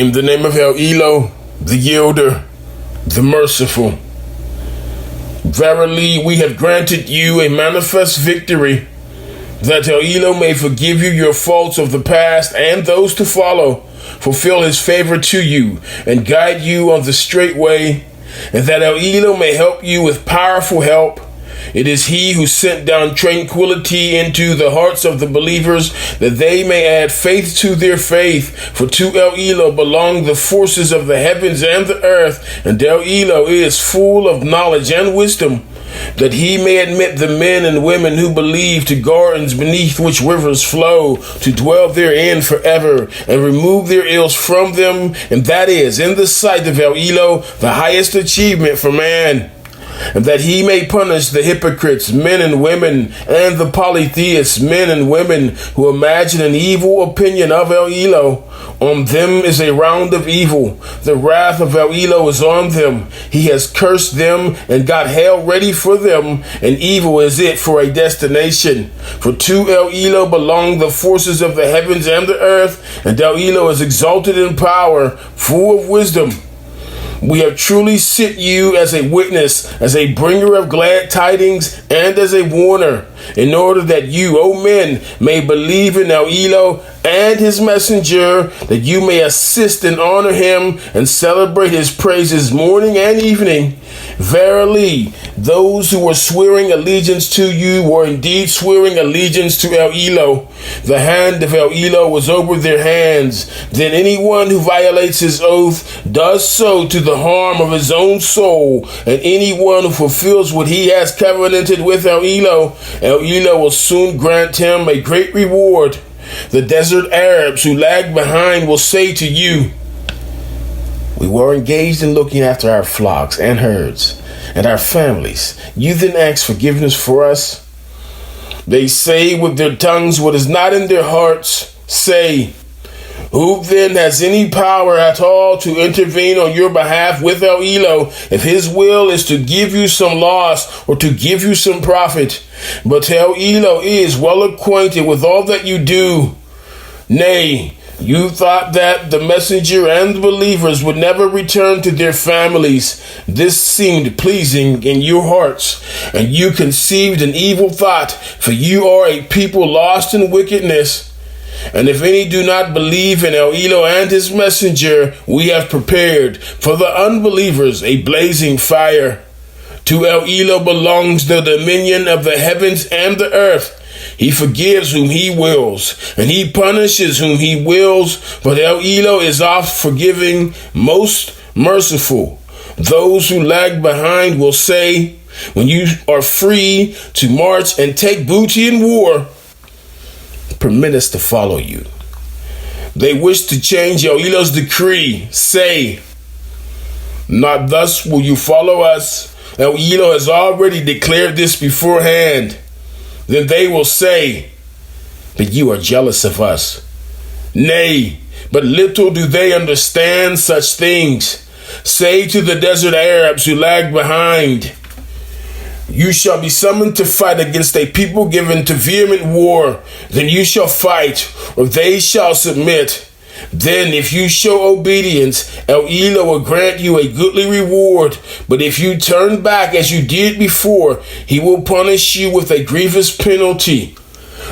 In the name of ELOH, the Yielder, the Merciful. Verily, we have granted you a manifest victory, that ELOH may forgive you your faults of the past and those to follow, fulfill his favor to you, and guide you on the straight way, and that ELOH may help you with powerful help. It is he who sent down tranquility into the hearts of the believers, that they may add faith to their faith. For to ELOH belong the forces of the heavens and the earth, and ELOH is full of knowledge and wisdom, that he may admit the men and women who believe to gardens beneath which rivers flow, to dwell therein forever, and remove their ills from them, and that is, in the sight of ELOH, the highest achievement for man. And that he may punish the hypocrites, men and women, and the polytheists, men and women, who imagine an evil opinion of ELOH. On them is a round of evil. The wrath of ELOH is on them. He has cursed them and got hell ready for them, and evil is it for a destination. For to ELOH belong the forces of the heavens and the earth, and ELOH is exalted in power, full of wisdom. We have truly sent you as a witness, as a bringer of glad tidings, and as a warner, in order that you, O men, may believe in ELOH and his messenger, that you may assist and honor him and celebrate his praises morning and evening. Verily, those who were swearing allegiance to you were indeed swearing allegiance to ELOH. The hand of ELOH was over their hands. Then anyone who violates his oath does so to the harm of his own soul, and anyone who fulfills what he has covenanted with ELOH will soon grant him a great reward. The desert Arabs who lag behind will say to you, we were engaged in looking after our flocks and herds and our families. You then ask forgiveness for us? They say with their tongues what is not in their hearts. Say, who then has any power at all to intervene on your behalf with ELOH, if his will is to give you some loss or to give you some profit? But ELOH is well acquainted with all that you do. Nay, you thought that the messenger and the believers would never return to their families. This seemed pleasing in your hearts, and you conceived an evil thought, for you are a people lost in wickedness. And if any do not believe in ELOH and his messenger, we have prepared for the unbelievers a blazing fire. To ELOH belongs the dominion of the heavens and the earth. He forgives whom he wills, and he punishes whom he wills, but ELOH is oft forgiving, most merciful. Those who lag behind will say, when you are free to march and take booty in war, permit us to follow you. They wish to change ELOH's decree. Say, not thus will you follow us. ELOH has already declared this beforehand. Then they will say, but you are jealous of us. Nay, but little do they understand such things. Say to the desert Arabs who lag behind, you shall be summoned to fight against a people given to vehement war. Then you shall fight, or they shall submit. Then if you show obedience, ELOH will grant you a goodly reward. But if you turn back as you did before, he will punish you with a grievous penalty.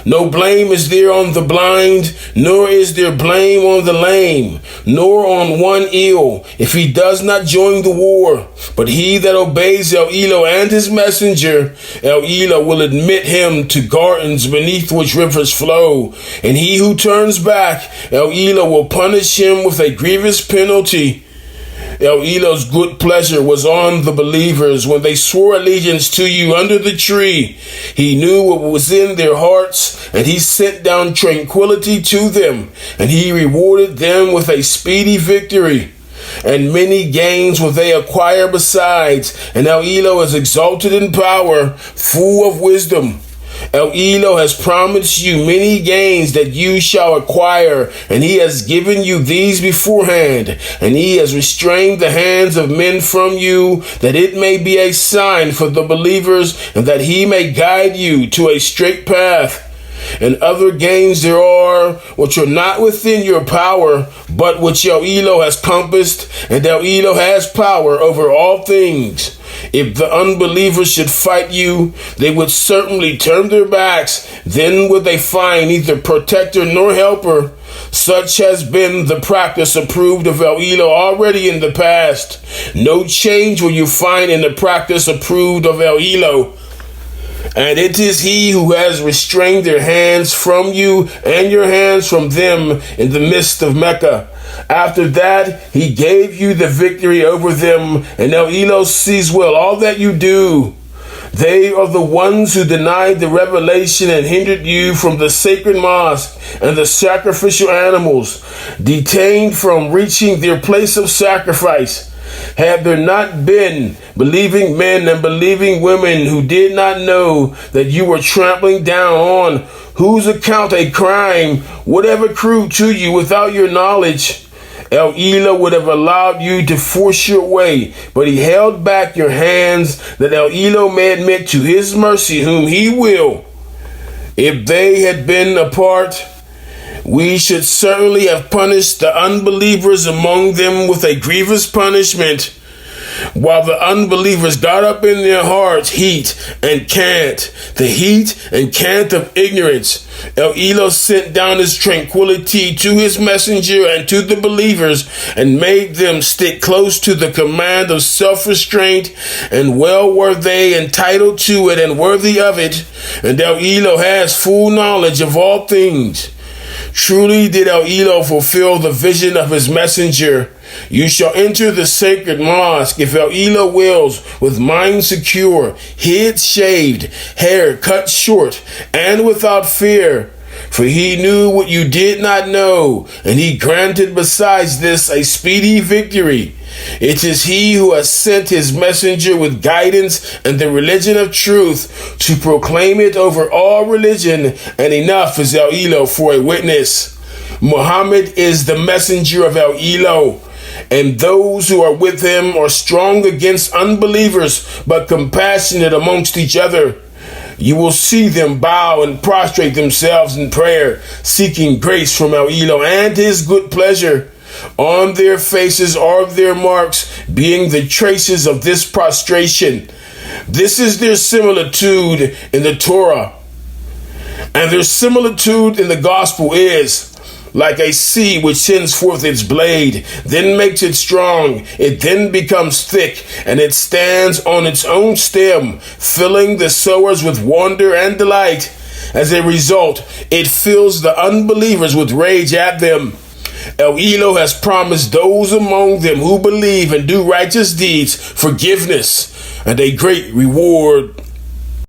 No blame is there on the blind, nor is there blame on the lame, nor on one ill, if he does not join the war. But he that obeys ELOH and his messenger, ELOH will admit him to gardens beneath which rivers flow. And he who turns back, ELOH will punish him with a grievous penalty. ELOH's good pleasure was on the believers when they swore allegiance to you under the tree. He knew what was in their hearts, and he sent down tranquility to them, and he rewarded them with a speedy victory. And many gains will they acquire besides, and ELOH is exalted in power, full of wisdom. ELOH has promised you many gains that you shall acquire, and he has given you these beforehand, and he has restrained the hands of men from you, that it may be a sign for the believers, and that he may guide you to a straight path. and other gains there are, which are not within your power, but which El Eloah has compassed, and El Eloah has power over all things. If the unbelievers should fight you, they would certainly turn their backs. Then would they find neither protector nor helper. Such has been the practice approved of El Eloah already in the past. No change will you find in the practice approved of El Eloah. And it is he who has restrained their hands from you and your hands from them in the midst of Mecca. After that, he gave you the victory over them, and El Eloah sees well all that you do. They are the ones who denied the revelation and hindered you from the sacred mosque and the sacrificial animals, detained from reaching their place of sacrifice. Have there not been believing men and believing women who did not know that you were trampling down on whose account a crime would have accrued to you without your knowledge? El Eloah would have allowed you to force your way, but he held back your hands that El Eloah may admit to his mercy whom he will. If they had been apart, we should certainly have punished the unbelievers among them with a grievous punishment, while the unbelievers got up in their hearts heat and cant, the heat and cant of ignorance. El Eloah sent down his tranquility to his messenger and to the believers, and made them stick close to the command of self-restraint, and well were they entitled to it and worthy of it. And El Eloah has full knowledge of all things. Truly did El Eloah fulfill the vision of his messenger. You shall enter the sacred mosque, if El Eloah wills, with mind secure, head shaved, hair cut short, and without fear. For he knew what you did not know, and he granted besides this a speedy victory. It is he who has sent his messenger with guidance and the religion of truth to proclaim it over all religion, and enough is El Eloah for a witness. Muhammad is the messenger of El Eloah, and those who are with him are strong against unbelievers, but compassionate amongst each other. You will see them bow and prostrate themselves in prayer, seeking grace from El Eloah and his good pleasure. On their faces are their marks, being the traces of this prostration. This is their similitude in the Torah. And their similitude in the gospel is like a sea which sends forth its blade, then makes it strong. It then becomes thick, and it stands on its own stem, filling the sowers with wonder and delight. As a result, it fills the unbelievers with rage at them. El Eloah has promised those among them who believe and do righteous deeds forgiveness and a great reward.